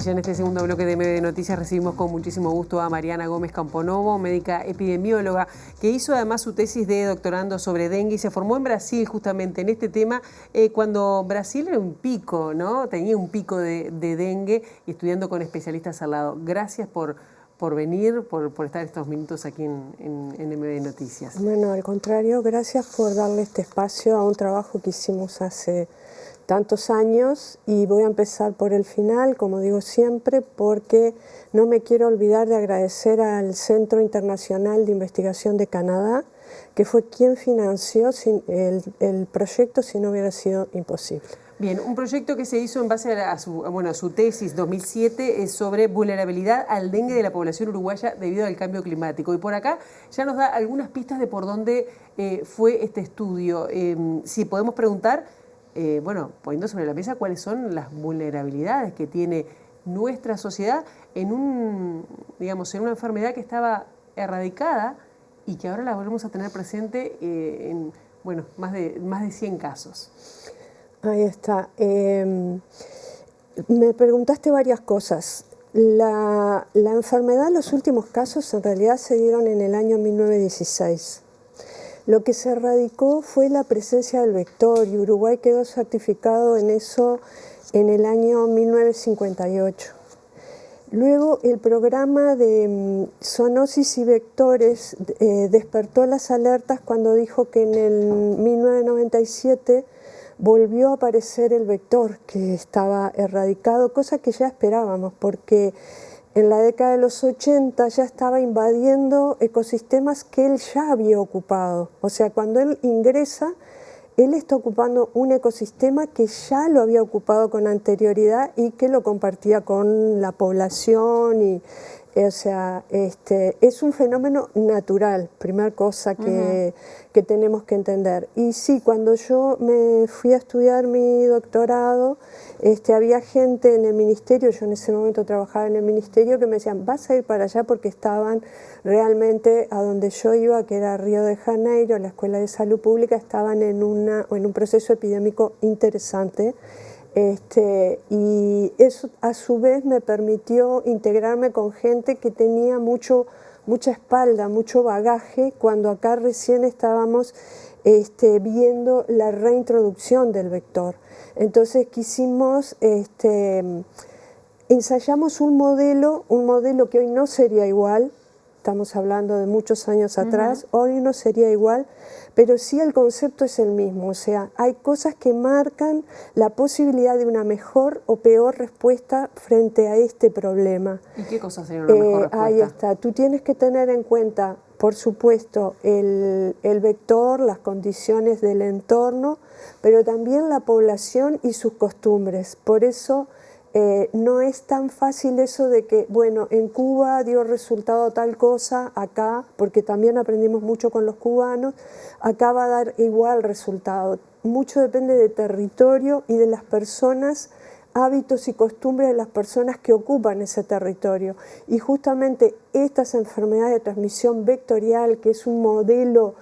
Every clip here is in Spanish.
Ya en este segundo bloque de MB Noticias recibimos con muchísimo gusto a Mariana Gómez Camponovo, médica epidemióloga, que hizo además su tesis de doctorando sobre dengue y se formó en Brasil justamente en este tema, cuando Brasil era un pico, ¿no? Tenía un pico de dengue y estudiando con especialistas al lado. Gracias por venir, por estar estos minutos aquí en MB Noticias. Bueno, al contrario, gracias por darle este espacio a un trabajo que hicimos hace tantos años, y voy a empezar por el final, como digo siempre, porque no me quiero olvidar de agradecer al Centro Internacional de Investigación de Canadá, que fue quien financió el proyecto, si no hubiera sido imposible. Bien, un proyecto que se hizo en base a su tesis 2007 sobre vulnerabilidad al dengue de la población uruguaya debido al cambio climático. Y por acá ya nos da algunas pistas de por dónde fue este estudio. Si podemos preguntar, poniendo sobre la mesa cuáles son las vulnerabilidades que tiene nuestra sociedad en una enfermedad que estaba erradicada y que ahora la volvemos a tener presente en más de 100 casos. Ahí está. Me preguntaste varias cosas. La enfermedad, los últimos casos en realidad se dieron en el año 1916. Lo que se erradicó fue la presencia del vector, y Uruguay quedó certificado en eso en el año 1958. Luego el programa de zoonosis y vectores despertó las alertas cuando dijo que en el 1997 volvió a aparecer el vector que estaba erradicado, cosa que ya esperábamos, porque en la década de los 80 ya estaba invadiendo ecosistemas que él ya había ocupado. O sea, cuando él ingresa, él está ocupando un ecosistema que ya lo había ocupado con anterioridad y que lo compartía con la población. Es un fenómeno natural, primera cosa que tenemos que entender. Y sí, cuando yo me fui a estudiar mi doctorado, había gente en el ministerio, yo en ese momento trabajaba en el ministerio, que me decían, vas a ir para allá, porque estaban realmente a donde yo iba, que era Río de Janeiro, la Escuela de Salud Pública, estaban en un proceso epidémico interesante. Y eso a su vez me permitió integrarme con gente que tenía mucha espalda, mucho bagaje, cuando acá recién estábamos viendo la reintroducción del vector. Entonces ensayamos un modelo que hoy no sería igual. Estamos hablando de muchos años atrás, hoy no sería igual, pero sí el concepto es el mismo. O sea, hay cosas que marcan la posibilidad de una mejor o peor respuesta frente a este problema. ¿Y qué cosas serían una mejor respuesta? Ahí está. Tú tienes que tener en cuenta, por supuesto, el vector, las condiciones del entorno, pero también la población y sus costumbres. Por eso no es tan fácil eso de que, bueno, en Cuba dio resultado tal cosa, acá, porque también aprendimos mucho con los cubanos, acá va a dar igual resultado. Mucho depende de territorio y de las personas, hábitos y costumbres de las personas que ocupan ese territorio. Y justamente estas enfermedades de transmisión vectorial, que es un modelo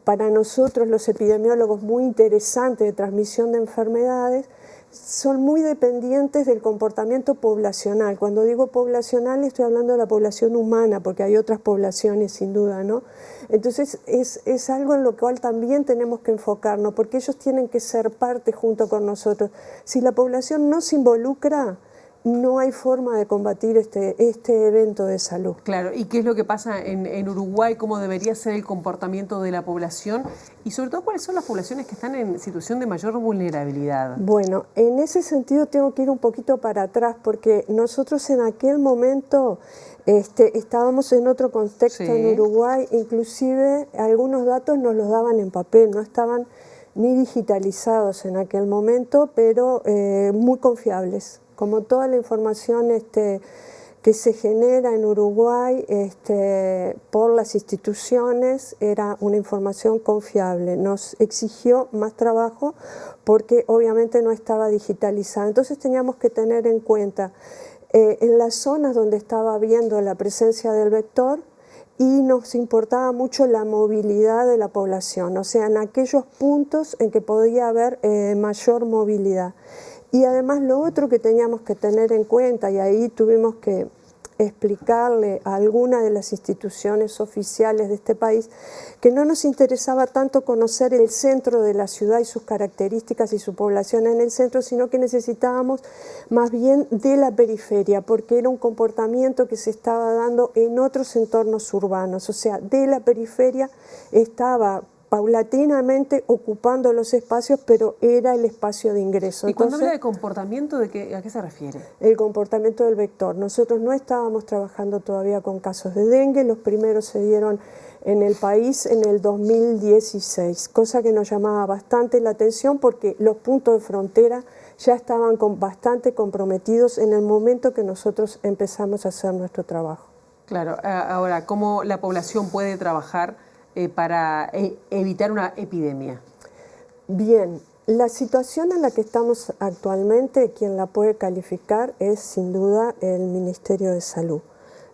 para nosotros los epidemiólogos muy interesante de transmisión de enfermedades, son muy dependientes del comportamiento poblacional. Cuando digo poblacional estoy hablando de la población humana, porque hay otras poblaciones sin duda, ¿no? Entonces es algo en lo cual también tenemos que enfocarnos, porque ellos tienen que ser parte junto con nosotros. Si la población no se involucra, no hay forma de combatir este evento de salud. Claro, ¿y qué es lo que pasa en Uruguay? ¿Cómo debería ser el comportamiento de la población? Y sobre todo, ¿cuáles son las poblaciones que están en situación de mayor vulnerabilidad? Bueno, en ese sentido tengo que ir un poquito para atrás, porque nosotros en aquel momento estábamos en otro contexto en Uruguay, inclusive algunos datos nos los daban en papel, no estaban ni digitalizados en aquel momento, pero muy confiables. Como toda la información que se genera en Uruguay por las instituciones, era una información confiable. Nos exigió más trabajo porque obviamente no estaba digitalizada. Entonces teníamos que tener en cuenta en las zonas donde estaba habiendo la presencia del vector, y nos importaba mucho la movilidad de la población, o sea, en aquellos puntos en que podía haber mayor movilidad. Y además lo otro que teníamos que tener en cuenta, y ahí tuvimos que explicarle a alguna de las instituciones oficiales de este país que no nos interesaba tanto conocer el centro de la ciudad y sus características y su población en el centro, sino que necesitábamos más bien de la periferia, porque era un comportamiento que se estaba dando en otros entornos urbanos, o sea, de la periferia estaba paulatinamente ocupando los espacios, pero era el espacio de ingreso. ¿Y cuando habla de comportamiento, ¿a qué se refiere? El comportamiento del vector. Nosotros no estábamos trabajando todavía con casos de dengue, los primeros se dieron en el país en el 2016, cosa que nos llamaba bastante la atención porque los puntos de frontera ya estaban bastante comprometidos en el momento que nosotros empezamos a hacer nuestro trabajo. Claro, ahora, ¿cómo la población puede trabajar para evitar una epidemia? Bien, la situación en la que estamos actualmente, quien la puede calificar es sin duda el Ministerio de Salud,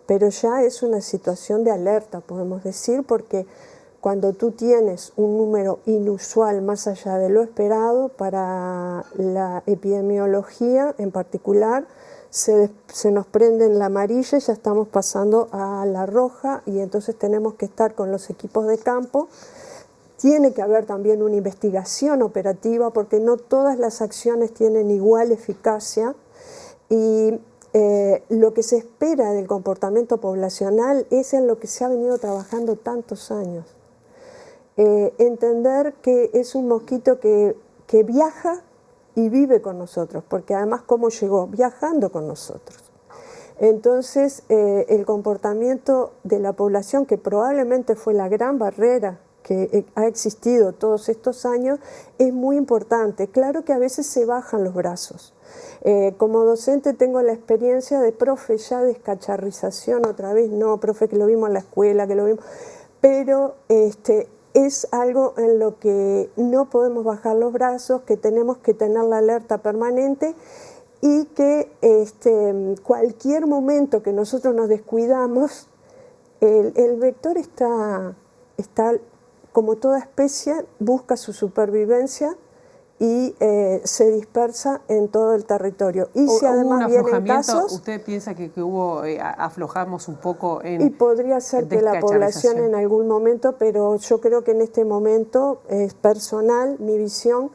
pero ya es una situación de alerta, podemos decir, porque cuando tú tienes un número inusual más allá de lo esperado para la epidemiología en particular, se nos prende en la amarilla y ya estamos pasando a la roja y entonces tenemos que estar con los equipos de campo. Tiene que haber también una investigación operativa porque no todas las acciones tienen igual eficacia y lo que se espera del comportamiento poblacional es en lo que se ha venido trabajando tantos años. Entender que es un mosquito que viaja y vive con nosotros, porque además ¿cómo llegó? Viajando con nosotros. Entonces el comportamiento de la población, que probablemente fue la gran barrera que ha existido todos estos años, es muy importante. Claro que a veces se bajan los brazos. Como docente tengo la experiencia de profe ya descacharrización, otra vez no, profe que lo vimos en la escuela, que lo vimos, pero es algo en lo que no podemos bajar los brazos, que tenemos que tener la alerta permanente y que cualquier momento que nosotros nos descuidamos, el vector está como toda especie, busca su supervivencia y se dispersa en todo el territorio. Y si además vienen casos, ¿usted piensa que aflojamos un poco en y podría ser que la población en algún momento, pero yo creo que en este momento es personal, mi visión,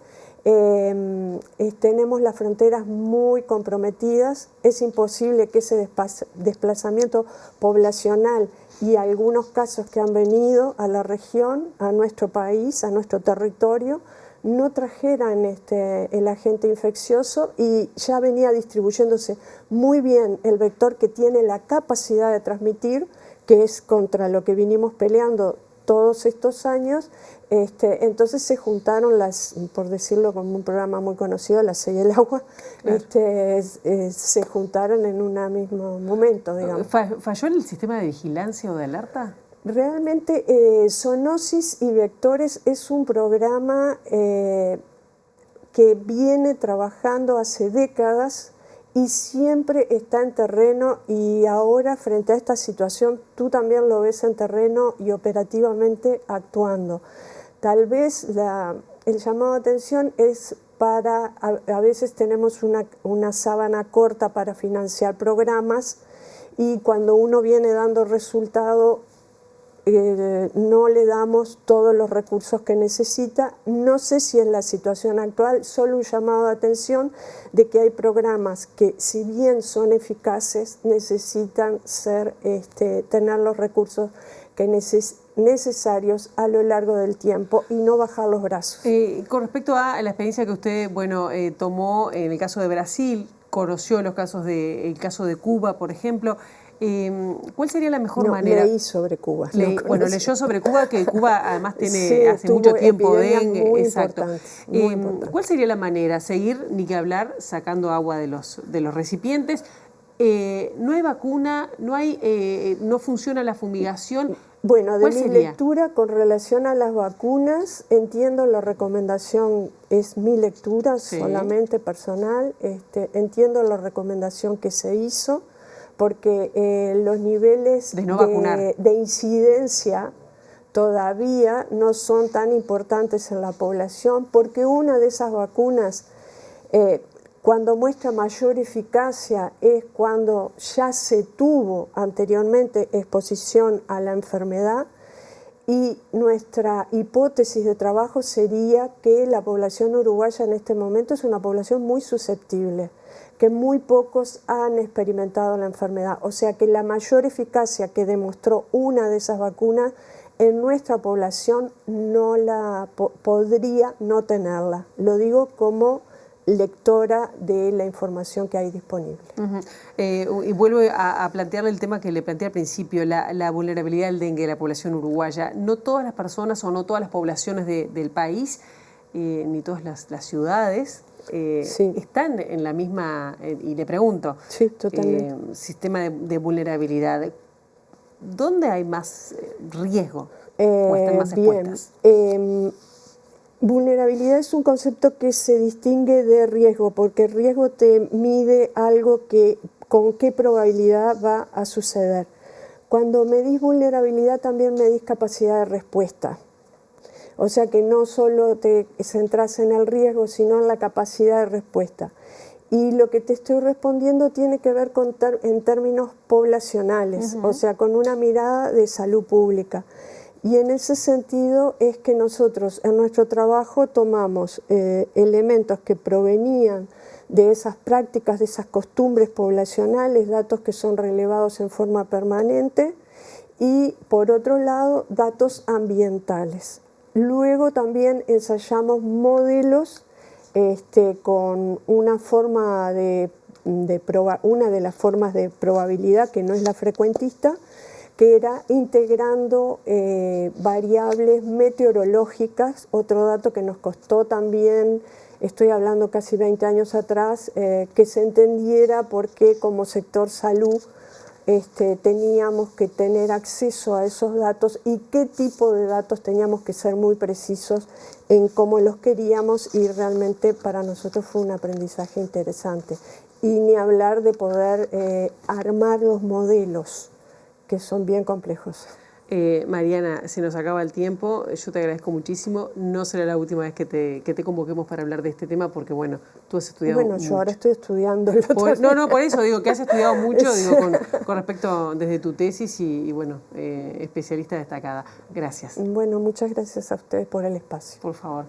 tenemos las fronteras muy comprometidas, es imposible que ese desplazamiento poblacional y algunos casos que han venido a la región, a nuestro país, a nuestro territorio, no trajeran el agente infeccioso y ya venía distribuyéndose muy bien el vector que tiene la capacidad de transmitir, que es contra lo que vinimos peleando todos estos años. Entonces se juntaron por decirlo como un programa muy conocido, la Sey y el Agua, claro. Se juntaron en un mismo momento, digamos. ¿Falló el sistema de vigilancia o de alerta? Realmente Zoonosis y Vectores es un programa que viene trabajando hace décadas y siempre está en terreno, y ahora frente a esta situación tú también lo ves en terreno y operativamente actuando. Tal vez el llamado de atención es para, a veces tenemos una sábana corta para financiar programas y cuando uno viene dando resultado no le damos todos los recursos que necesita. No sé si es la situación actual, solo un llamado de atención de que hay programas que, si bien son eficaces, necesitan tener los recursos necesarios a lo largo del tiempo y no bajar los brazos. Con respecto a la experiencia que usted tomó en el caso de Brasil, conoció el caso de Cuba, por ejemplo, ¿cuál sería la mejor manera? Leí sobre Cuba. Leyó sobre Cuba, que Cuba además tiene hace mucho tiempo dengue. Muy exacto. Importante. ¿Cuál sería la manera? Seguir, ni que hablar, sacando agua de los recipientes. No hay vacuna, no funciona la fumigación. Bueno, de mi lectura con relación a las vacunas, entiendo la recomendación, es mi lectura solamente personal, entiendo la recomendación que se hizo, porque los niveles de incidencia todavía no son tan importantes en la población, porque una de esas vacunas, Cuando muestra mayor eficacia es cuando ya se tuvo anteriormente exposición a la enfermedad, y nuestra hipótesis de trabajo sería que la población uruguaya en este momento es una población muy susceptible, que muy pocos han experimentado la enfermedad, o sea que la mayor eficacia que demostró una de esas vacunas en nuestra población no podría no tenerla. Lo digo como lectora de la información que hay disponible. Y vuelvo a plantearle el tema que le planteé al principio, la vulnerabilidad del dengue de la población uruguaya. No todas las personas o no todas las poblaciones del país, ni todas las ciudades, sí. están en la misma, y le pregunto, sí, totalmente. Sistema de vulnerabilidad. ¿Dónde hay más riesgo o están más expuestas? Vulnerabilidad es un concepto que se distingue de riesgo, porque el riesgo te mide algo con qué probabilidad va a suceder. Cuando medís vulnerabilidad también medís capacidad de respuesta. O sea que no solo te centras en el riesgo, sino en la capacidad de respuesta. Y lo que te estoy respondiendo tiene que ver en términos poblacionales, o sea, con una mirada de salud pública. Y en ese sentido es que nosotros en nuestro trabajo tomamos elementos que provenían de esas prácticas, de esas costumbres poblacionales, datos que son relevados en forma permanente, y por otro lado datos ambientales. Luego también ensayamos modelos con una de las formas de probabilidad que no es la frecuentista, que era integrando variables meteorológicas, otro dato que nos costó también, estoy hablando casi 20 años atrás, que se entendiera por qué como sector salud teníamos que tener acceso a esos datos y qué tipo de datos teníamos que ser muy precisos en cómo los queríamos, y realmente para nosotros fue un aprendizaje interesante. Y ni hablar de poder armar los modelos, que son bien complejos. Mariana, se nos acaba el tiempo, yo te agradezco muchísimo, no será la última vez que te convoquemos para hablar de este tema, porque bueno, tú has estudiado mucho. Yo ahora estoy estudiando el otro No, por eso digo que has estudiado mucho, digo, con respecto desde tu tesis y bueno, especialista destacada. Gracias. Bueno, muchas gracias a ustedes por el espacio. Por favor.